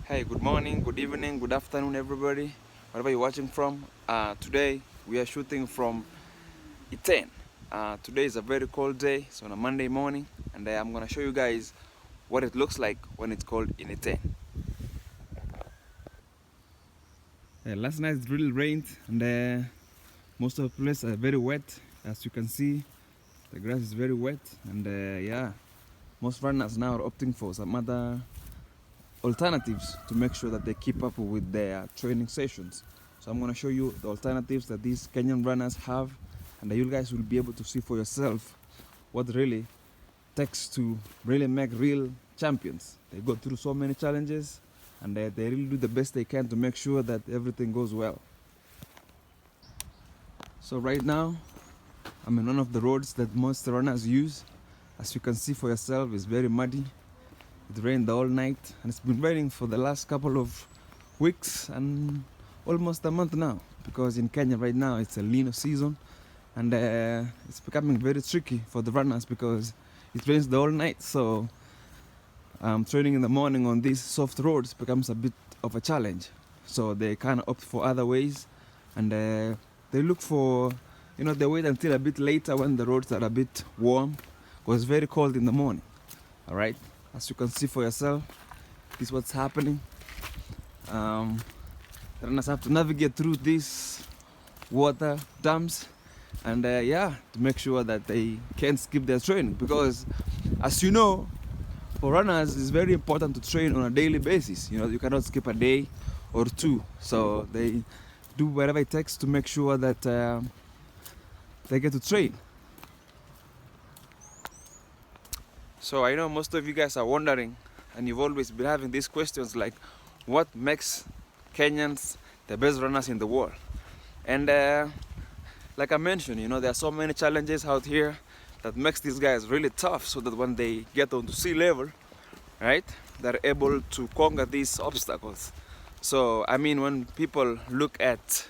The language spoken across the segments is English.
Hey, good morning, good evening, good afternoon, everybody, wherever you're watching from. Today we are shooting from Iten. Today is a very cold day, so on a Monday morning, and I'm gonna show you guys what it looks like when it's cold in Iten. Last night it really rained, and most of the place are very wet. As you can see, the grass is very wet, and yeah, most runners now are opting for some other alternatives to make sure that they keep up with their training sessions. So I'm going to show you the alternatives that these Kenyan runners have, and you guys will be able to see for yourself what really takes to really make real champions. They go through so many challenges, and they really do the best they can to make sure that everything goes well. So right now I'm in one of the roads that most runners use. As you can see for yourself, it's very muddy. It rained all night, and it's been raining for the last couple of weeks and almost a month now, because in Kenya right now it's a lean season, and it's becoming very tricky for the runners because it rains the whole night. So training in the morning on these soft roads becomes a bit of a challenge. So they kind of opt for other ways, and they look for, they wait until a bit later when the roads are a bit warm, because it's very cold in the morning. All right. As you can see for yourself, this is what's happening. The runners have to navigate through these water dams, and yeah, to make sure that they can't skip their training, because as you know, for runners it's very important to train on a daily basis. You cannot skip a day or two, so they do whatever it takes to make sure that they get to train. So I know most of you guys are wondering, and you've always been having these questions like, what makes Kenyans the best runners in the world? And like I mentioned, there are so many challenges out here that makes these guys really tough, so that when they get onto sea level, right, they're able to conquer these obstacles. So I mean, when people look at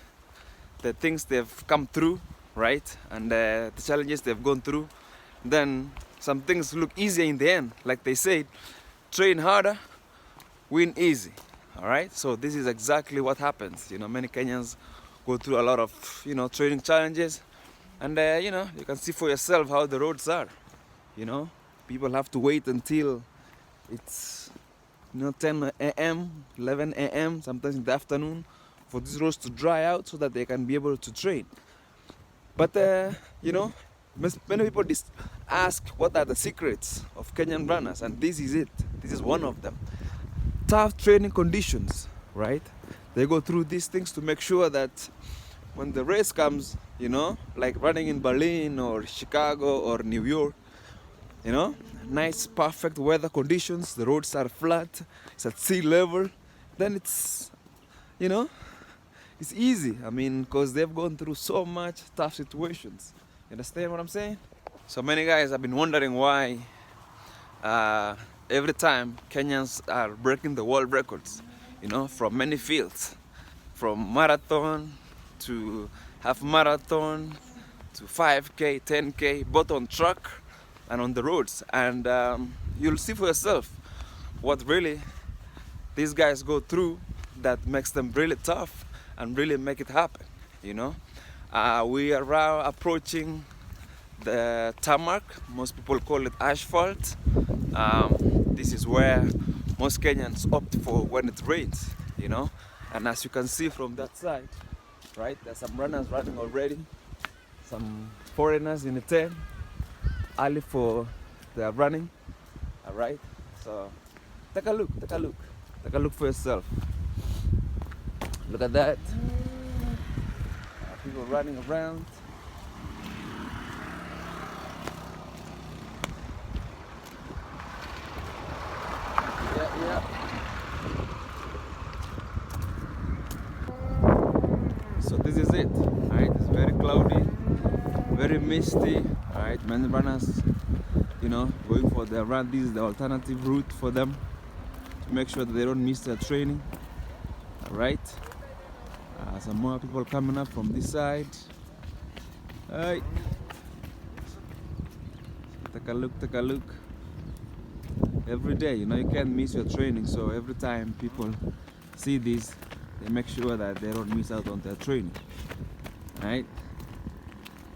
the things they've come through, right, and the challenges they've gone through, then some things look easier in the end. Like they said, train harder, win easy. All right, so this is exactly what happens. Many Kenyans go through a lot of training challenges, and you can see for yourself how the roads are. People have to wait until it's 10 a.m., 11 a.m., sometimes in the afternoon, for these roads to dry out so that they can be able to train. But many people ask what are the secrets of Kenyan runners, and this is it. This is one of them. Tough training conditions, right? They go through these things to make sure that when the race comes, like running in Berlin or Chicago or New York, nice perfect weather conditions, the roads are flat, it's at sea level, then it's easy. I mean, because they've gone through so much tough situations. You understand what I'm saying? So many guys have been wondering why every time Kenyans are breaking the world records, from many fields, from marathon to half marathon to 5K, 10K, both on track and on the roads. And you'll see for yourself what really these guys go through that makes them really tough and really make it happen. We are now approaching the tarmac. Most people call it asphalt. This is where most Kenyans opt for when it rains, and as you can see from that side, right, there's some runners running already, some foreigners in the tent, early for their running. All right, so take a look for yourself. Look at that, people running around. Yeah. So this is it. Alright, it's very cloudy, very misty. Alright, many runners, going for their run. This is the alternative route for them to make sure that they don't miss their training. Alright, some more people coming up from this side. Alright, take a look. every day. You know, you can't miss your training. So every time people see this, they make sure that they don't miss out on their training. Right?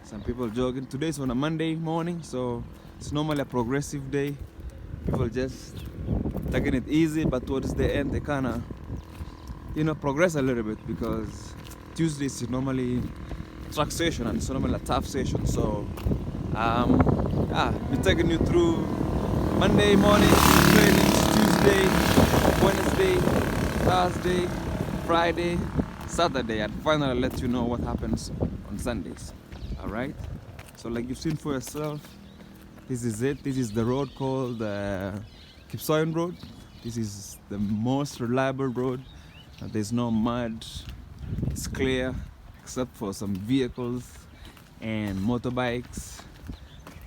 Some people jogging. Today's on a Monday morning, so it's normally a progressive day. People just taking it easy, but towards the end they kind of, you know, progress a little bit, because Tuesdays is normally track session and it's normally a tough session. So be taking you through Monday morning trainings, Tuesday, Wednesday, Thursday, Friday, Saturday, and finally let you know what happens on Sundays. All right, so like you've seen for yourself, this is it. This is the road called Kipsoyan Road. This is the most reliable road. There's no mud. It's clear, except for some vehicles and motorbikes,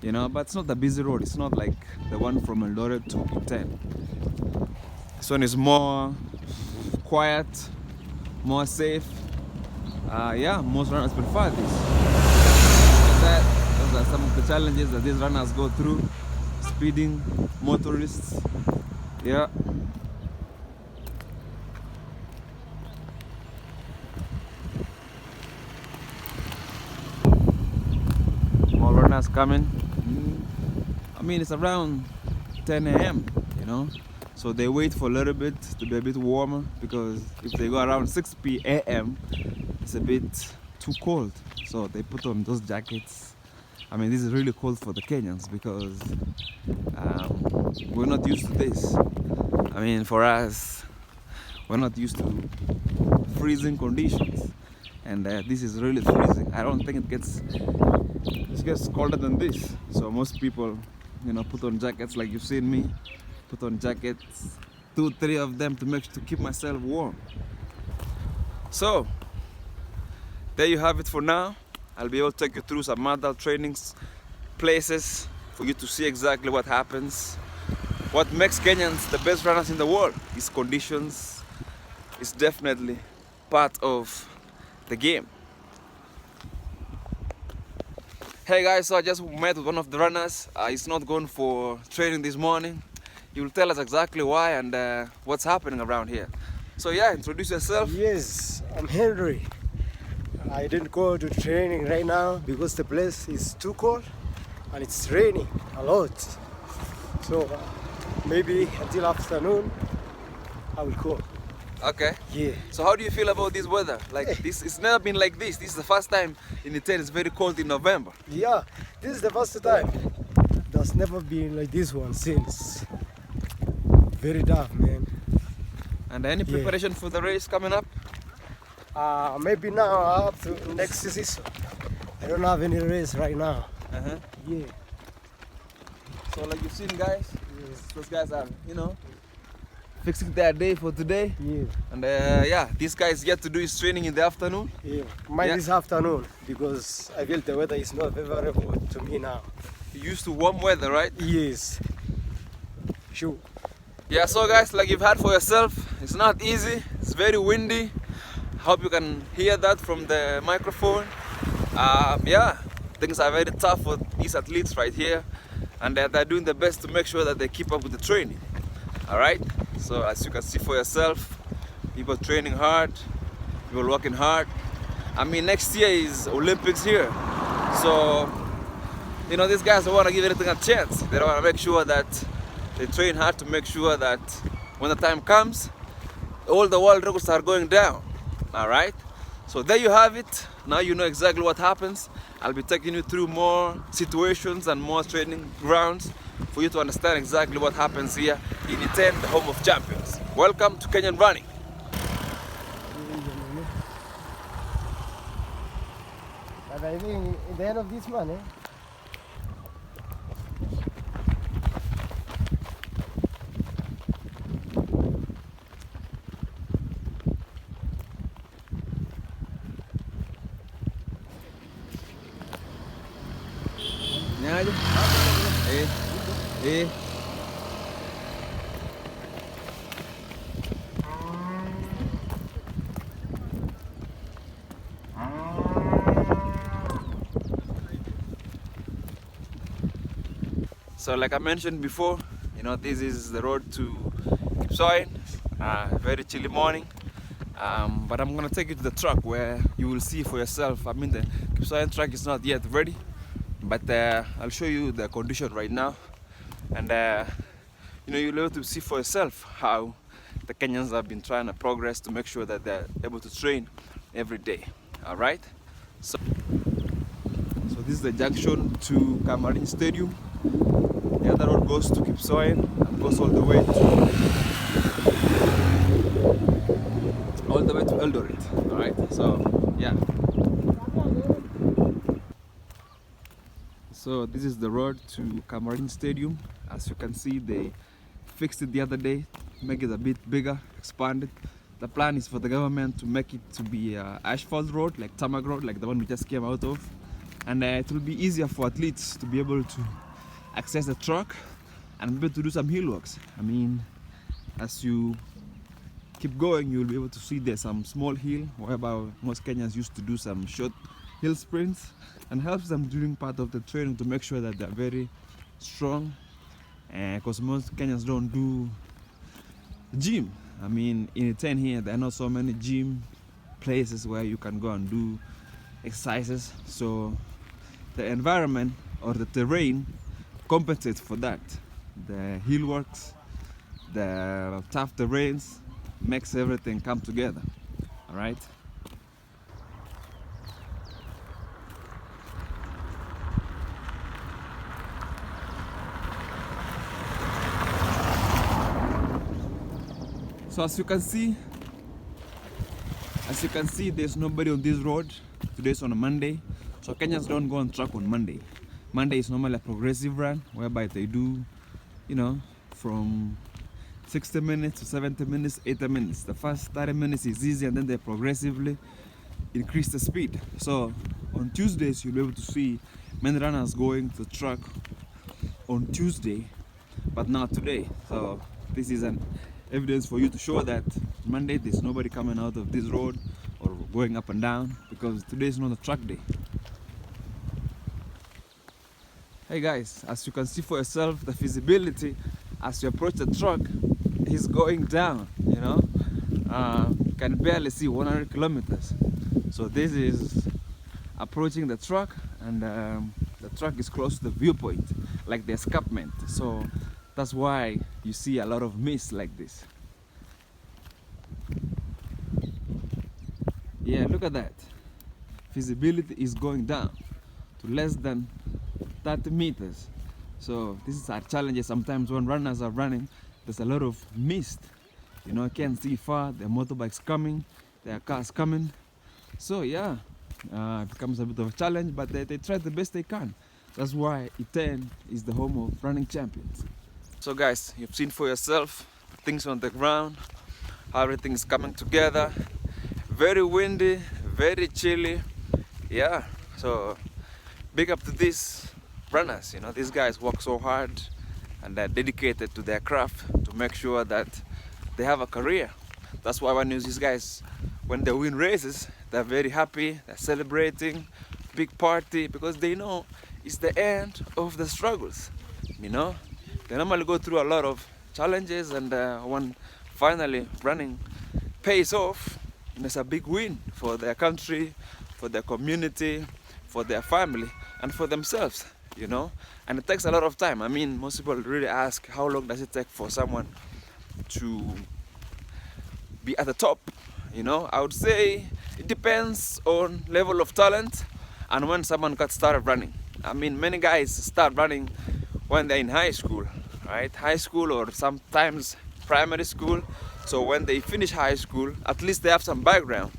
you know, but it's not a busy road. It's not like the one from Eldoret to Iten. This one is more quiet, more safe. Most runners prefer this. Those are some of the challenges that these runners go through. Speeding, motorists, yeah. More runners coming. I mean, it's around 10 a.m., you know, so they wait for a little bit to be a bit warmer, because if they go around 6 p.m. it's a bit too cold, so they put on those jackets. I mean, this is really cold for the Kenyans, because we're not used to this. I mean, for us, we're not used to freezing conditions, and this is really freezing. I don't think it gets colder than this. So most people, you know, put on jackets, like you've seen me put on jackets, 2-3 of them to keep myself warm. So there you have it for now. I'll be able to take you through some other trainings places for you to see exactly what happens. What makes Kenyans the best runners in the world is conditions. It's definitely part of the game. Hey guys, so I just met with one of the runners. He's not going for training this morning. He will tell us exactly why and what's happening around here. So yeah, introduce yourself. Yes, I'm Henry. I didn't go to training right now because the place is too cold and it's raining a lot. So maybe until afternoon I will go. Okay. Yeah. So how do you feel about this weather? Like this, it's never been like this. This is the first time in Iten it's very cold in November. Yeah, this is the first time. There's never been like this one since. Very tough, man. And any preparation for the race coming up? Maybe now up to next season. I don't have any race right now. Yeah. So like you've seen, guys, those guys are, you know, fixing their day for today. Yeah. And this guy is yet to do his training in the afternoon. Yeah. Mine this afternoon, because I feel the weather is not favorable to me now. You're used to warm weather, right? Yes. Sure. Yeah, so guys, like you've heard for yourself, it's not easy. It's very windy. Hope you can hear that from the microphone. Things are very tough for these athletes right here, and they're doing their best to make sure that they keep up with the training. All right, so as you can see for yourself, people training hard, people working hard. I mean, next year is Olympics here, so you know, these guys don't want to give anything a chance. They don't want to make sure that they train hard to make sure that when the time comes, all the world records are going down. All right, so there you have it. Now you know exactly what happens. I'll be taking you through more situations and more training grounds for you to understand exactly what happens here in Iten, the home of champions. Welcome to Kenyan Running. But I think at the end of this month, So like I mentioned before, You know, this is the road to Kipsoen. Very chilly morning. But I'm gonna take you to the truck where you will see for yourself. I mean, the Kipsoen truck is not yet ready, but I'll show you the condition right now, and you know, you'll be able to see for yourself how the Kenyans have been trying to progress to make sure that they're able to train every day. All right. So this is the junction to Kamarin Stadium. The other road goes to Kipsoen and goes all the way to Eldoret. All right. So yeah. So this is the road to Kamarin Stadium. As you can see, they fixed it the other day, make it a bit bigger, expanded. The plan is for the government to make it to be an asphalt road, like tarmac road, like the one we just came out of. And it will be easier for athletes to be able to access the track and be able to do some hill walks. I mean, as you keep going, you'll be able to see there's some small hill whereby most Kenyans used to do some short hill sprints, and helps them during part of the training to make sure that they're very strong, because most Kenyans don't do gym. I mean, in Iten here, there are not so many gym places where you can go and do exercises, so the environment or the terrain compensates for that. The hill works, the tough terrains makes everything come together. All right. So as you can see, there's nobody on this road. Today's on a Monday, so Kenyans don't go on track on Monday. Monday is normally a progressive run whereby they do, you know, from 60 minutes to 70 minutes, 80 minutes. The first 30 minutes is easy, and then they progressively increase the speed. So on Tuesdays, you'll be able to see many runners going to the track on Tuesday, but not today. So this is an evidence for you to show that Monday there's nobody coming out of this road or going up and down, because today is not a track day. Hey guys, as you can see for yourself, the feasibility as you approach the truck is going down. You know, you can barely see 100 kilometers. So this is approaching the truck, and the truck is close to the viewpoint, like the escarpment. So that's why you see a lot of mist like this. Yeah, look at that. Visibility is going down to less than 30 meters. So this is our challenge. Sometimes when runners are running, there's a lot of mist. You know, you can't see far. There are motorbikes coming, there are cars coming. So yeah, it becomes a bit of a challenge, but they try the best they can. That's why Iten is the home of running champions. So guys, you've seen for yourself things on the ground, how everything is coming together. Very windy, very chilly. Yeah, so big up to these runners. You know, these guys work so hard and they're dedicated to their craft to make sure that they have a career. That's why when you see these guys, when they win races, they're very happy, they're celebrating, big party, because they know it's the end of the struggles. You know, they normally go through a lot of challenges, and when finally running pays off, it's a big win for their country, for their community, for their family, and for themselves, you know. And it takes a lot of time. I mean, most people really ask, how long does it take for someone to be at the top? You know, I would say it depends on level of talent and when someone got started running. I mean, many guys start running when they're in high school, right? High school, or sometimes primary school. So when they finish high school, at least they have some background.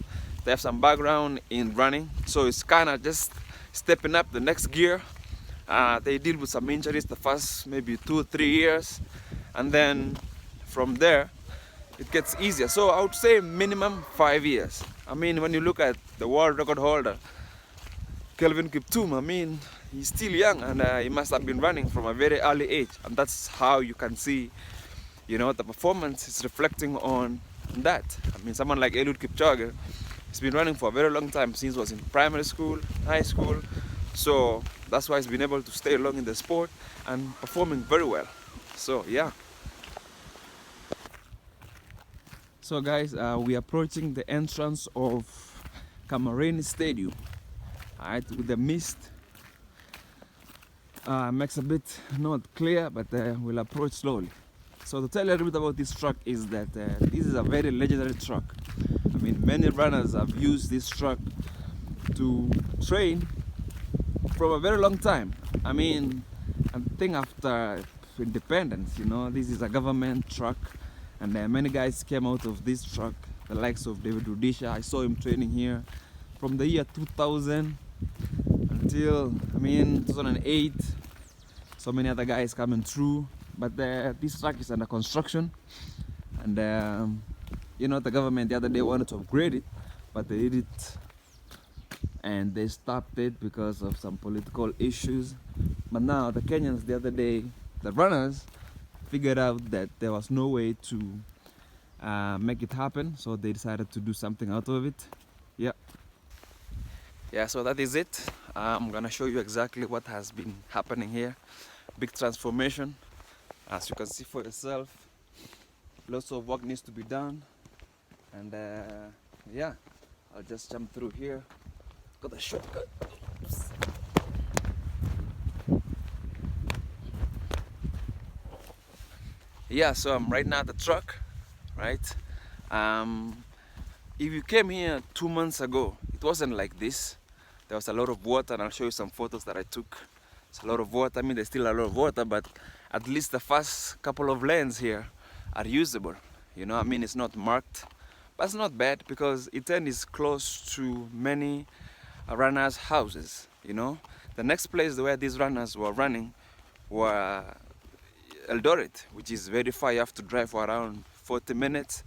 They have some background in running. So it's kind of just stepping up the next gear. They deal with some injuries the first maybe 2 or 3 years. And then from there, it gets easier. So I would say minimum 5 years. I mean, when you look at the world record holder, Kelvin Kiptum, I mean, he's still young, and he must have been running from a very early age. And that's how you can see, you know, the performance is reflecting on that. I mean, someone like Eliud Kipchoge, he's been running for a very long time, since he was in primary school, high school. So that's why he's been able to stay long in the sport and performing very well. So yeah. So guys, we are approaching the entrance of Camarine Stadium. Alright, with the mist. Makes a bit not clear, but we'll approach slowly. So to tell you a little bit about this truck is that this is a very legendary truck. I mean, many runners have used this truck to train for a very long time. I mean, I think after independence, you know, this is a government truck, and many guys came out of this truck, the likes of David Rudisha. I saw him training here from the year 2000 until, I mean, 2008. So many other guys coming through, but this track is under construction, and you know, the government the other day wanted to upgrade it, but they did it and they stopped it because of some political issues. But now the Kenyans the other day, the runners, figured out that there was no way to make it happen, so they decided to do something out of it. Yeah, so that is it. I'm gonna show you exactly what has been happening here. Big transformation, as you can see for yourself. Lots of work needs to be done, and yeah, I'll just jump through here. Got a shortcut. Oops. Yeah, so I'm right now at the truck, right? If you came here 2 months ago, it wasn't like this. There was a lot of water, and I'll show you some photos that I took. It's a lot of water. I mean, there's still a lot of water, but at least the first couple of lanes here are usable. You know, I mean, it's not marked, but it's not bad because Iten is close to many runners' houses. You know, the next place where these runners were running were Eldoret, which is very far. You have to drive for around 40 minutes.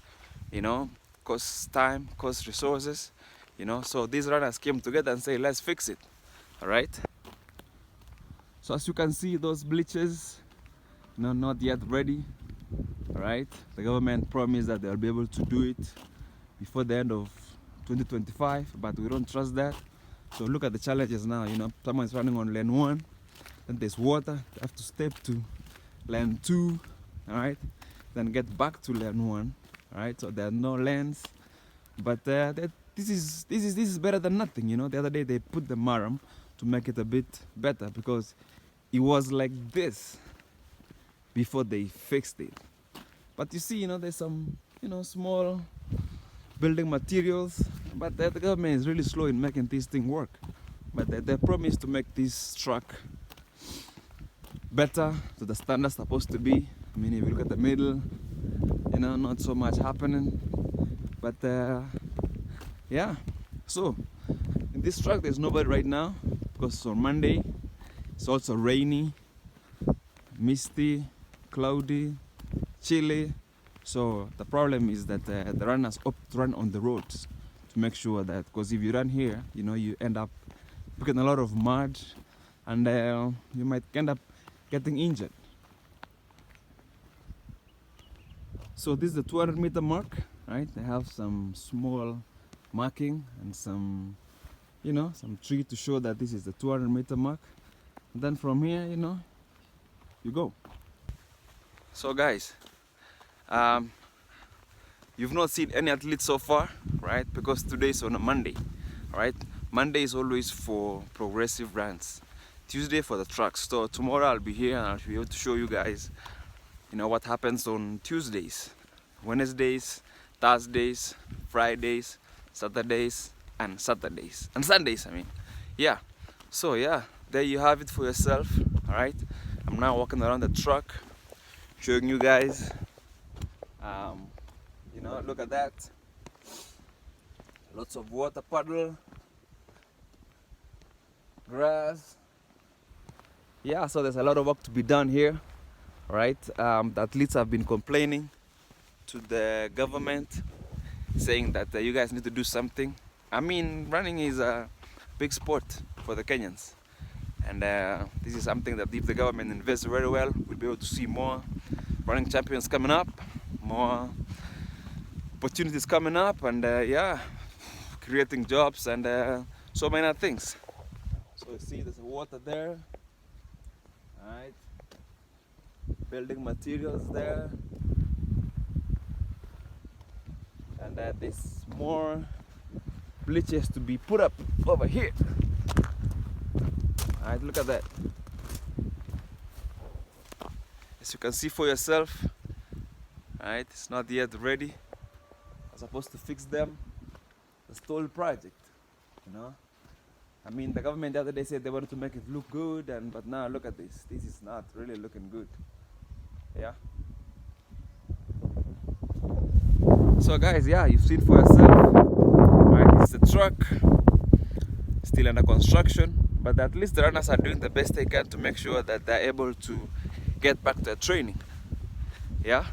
You know, costs time, costs resources. You know, so these runners came together and say, let's fix it. All right. So as you can see, those bleachers, you know, not yet ready. All right. The government promised that they'll be able to do it before the end of 2025, but we don't trust that. So look at the challenges now. You know, someone's running on lane 1, then there's water. They have to step to lane 2, all right, then get back to lane 1, all right. So there are no lanes, but this is better than nothing. You know, the other day they put the maram to make it a bit better because it was like this before they fixed it. But you see, you know, there's some, you know, small building materials, but the government is really slow in making this thing work. But they promised to make this truck better to the standard supposed to be. I mean, if you look at the middle, you know, not so much happening, but yeah. So in this truck there's nobody right now because it's on Monday. It's also rainy, misty, cloudy, chilly. So the problem is that the runners opt to run on the roads to make sure that, because if you run here, you know, you end up picking a lot of mud, and you might end up getting injured. So this is the 200-meter mark, right? They have some small marking and some, you know, some tree to show that this is the 200-meter mark. And then from here, you know, you go. So guys, you've not seen any athletes so far, right? Because today is on a Monday, right? Monday is always for progressive runs. Tuesday for the tracks. So tomorrow I'll be here and I'll be able to show you guys, you know, what happens on Tuesdays, Wednesdays, Thursdays, Fridays, Saturdays, and Sundays, I mean. Yeah. So yeah, there you have it for yourself. All right. I'm now walking around the truck, showing you guys. You know, look at that. Lots of water puddle, grass. Yeah, so there's a lot of work to be done here, right? The athletes have been complaining to the government, saying that you guys need to do something. I mean, running is a big sport for the Kenyans, and this is something that if the government invests very well, we'll be able to see more running champions coming up, more opportunities coming up, and yeah, creating jobs and so many other things. So you see there's water there. Alright. building materials there. And there's more bleachers to be put up over here. Alright, look at that. As you can see for yourself, alright, it's not yet ready. I'm supposed to fix them. The stall project, you know. I mean, the government the other day said they wanted to make it look good, but now look at this. This is not really looking good. Yeah. So guys, yeah, you've seen for yourself. Right, it's a truck, still under construction, but at least the runners are doing the best they can to make sure that they're able to get back to their training. Yeah.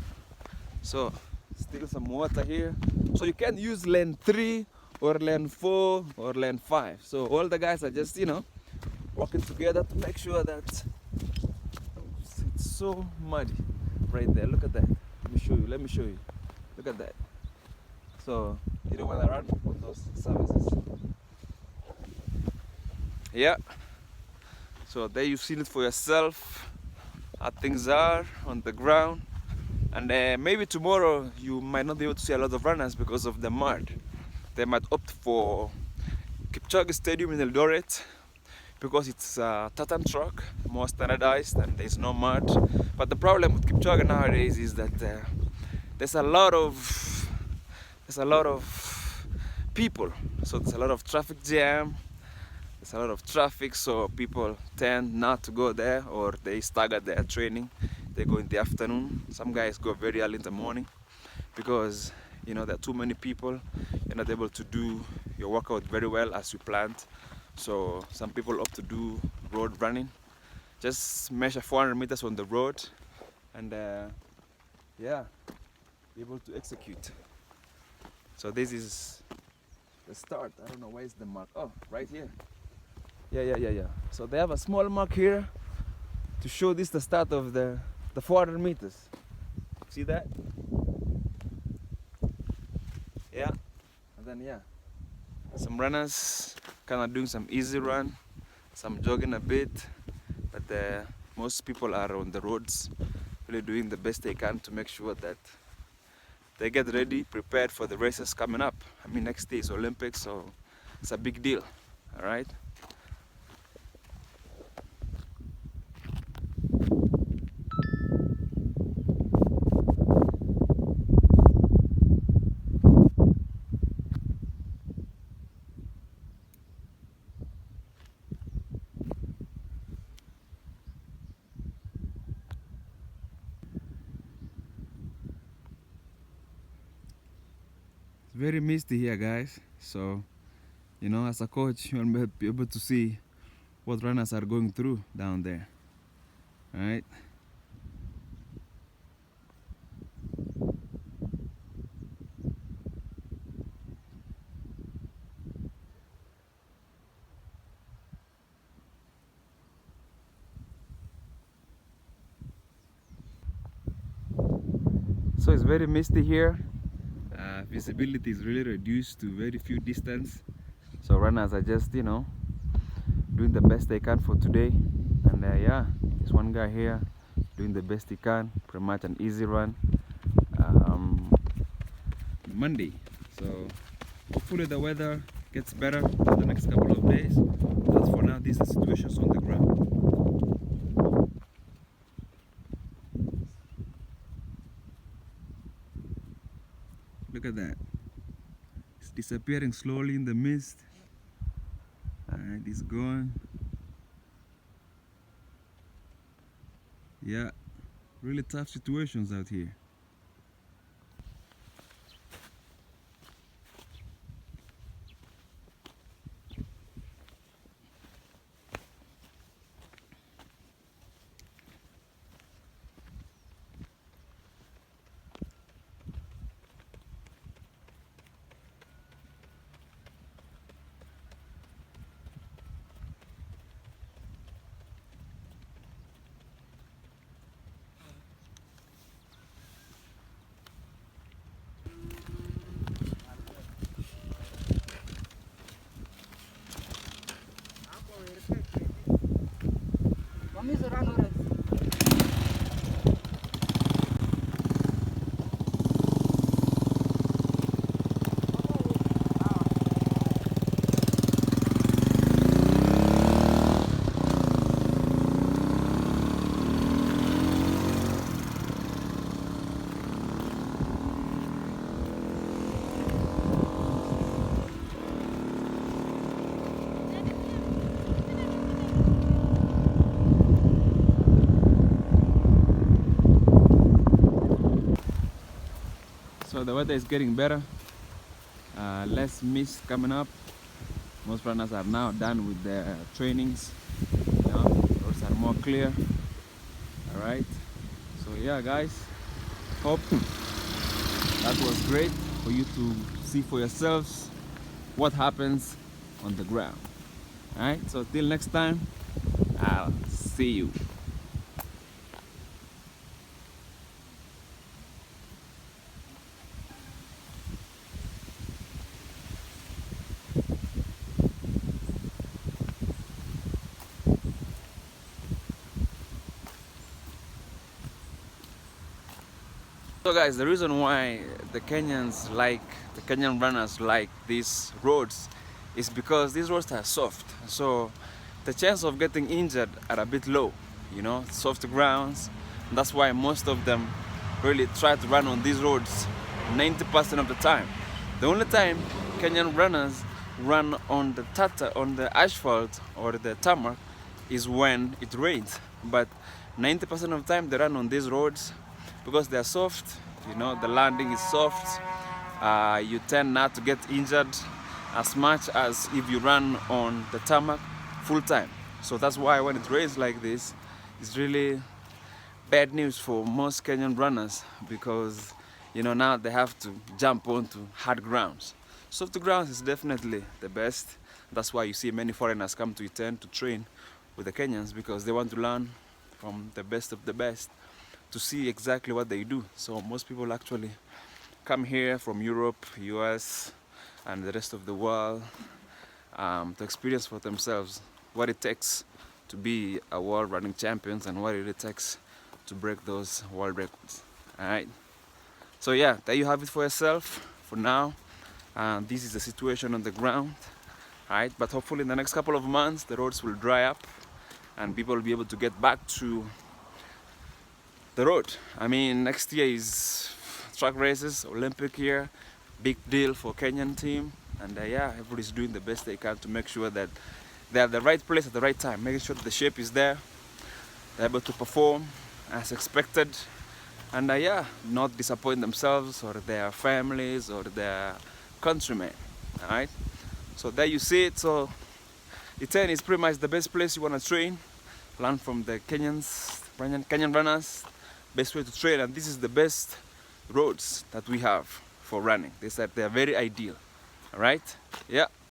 So still some water here. So you can use lane 3 or lane 4 or lane 5. So all the guys are just, you know, working together to make sure that it's so muddy right there. Look at that. Let me show you. Look at that. So you don't want to run on those services. Yeah. So there you've seen it for yourself, how things are on the ground. And maybe tomorrow you might not be able to see a lot of runners because of the mud. They might opt for Kipchoge Stadium in Eldoret because it's a tartan track, more standardized, and there's no mud. But the problem with Kipchoge nowadays is that there's a lot of people, so there's a lot of traffic jam. There's a lot of traffic, so people tend not to go there, or they stagger their training. They go in the afternoon. Some guys go very early in the morning because, you know, there are too many people. You're not able to do your workout very well as you planned. So some people opt to do road running. Just measure 400 meters on the road and yeah, be able to execute. So this is the start. I don't know, where is the mark? Oh, right here. Yeah. So they have a small mark here to show this the start of the 400 meters. See that? Yeah. And then yeah, some runners kind of doing some easy run, some jogging a bit, but most people are on the roads, really doing the best they can to make sure that they get ready, prepared for the races coming up. I mean, next day is Olympics, so it's a big deal. All right. Very misty here, guys, so you know, as a coach you'll be able to see what runners are going through down there. All right. So it's very misty here. Visibility is really reduced to very few distance, so runners are just, you know, doing the best they can for today. And yeah, there's one guy here doing the best he can, pretty much an easy run. Monday, so hopefully the weather gets better for the next couple of days, but for now these are situations on the ground. Look at that. It's disappearing slowly in the mist. Alright, it's gone. Yeah, really tough situations out here. the weather is getting better. Less mist coming up. Most runners are now done with their trainings. You know, roads are more clear. All right. So yeah, guys. Hope that was great for you to see for yourselves what happens on the ground. All right. So till next time, I'll see you. So guys, the reason why the Kenyan runners like these roads is because these roads are soft. So the chance of getting injured are a bit low, you know, soft grounds. That's why most of them really try to run on these roads 90% of the time. The only time Kenyan runners run on the asphalt or the tarmac is when it rains. But 90% of the time they run on these roads because they're soft, you know, the landing is soft. You tend not to get injured as much as if you run on the tarmac full time. So that's why when it rains like this, it's really bad news for most Kenyan runners, because you know now they have to jump onto hard grounds. Soft grounds is definitely the best. That's why you see many foreigners come to Iten to train with the Kenyans, because they want to learn from the best of the best, to see exactly what they do. So most people actually come here from Europe, US, and the rest of the world to experience for themselves what it takes to be a world running champions and what it takes to break those world records. Alright, so yeah, there you have it for yourself for now. This is the situation on the ground. Alright, but hopefully in the next couple of months the roads will dry up and people will be able to get back to the road. I mean, next year is track races, Olympic year, big deal for Kenyan team, and yeah, everybody's doing the best they can to make sure that they're at the right place at the right time, making sure that the shape is there, they're able to perform as expected, and yeah, not disappoint themselves or their families or their countrymen. All right, so there you see it. So Iten is pretty much the best place you want to train, learn from the Kenyan runners, best way to train, and this is the best roads that we have for running. They said they are very ideal. All right, yeah.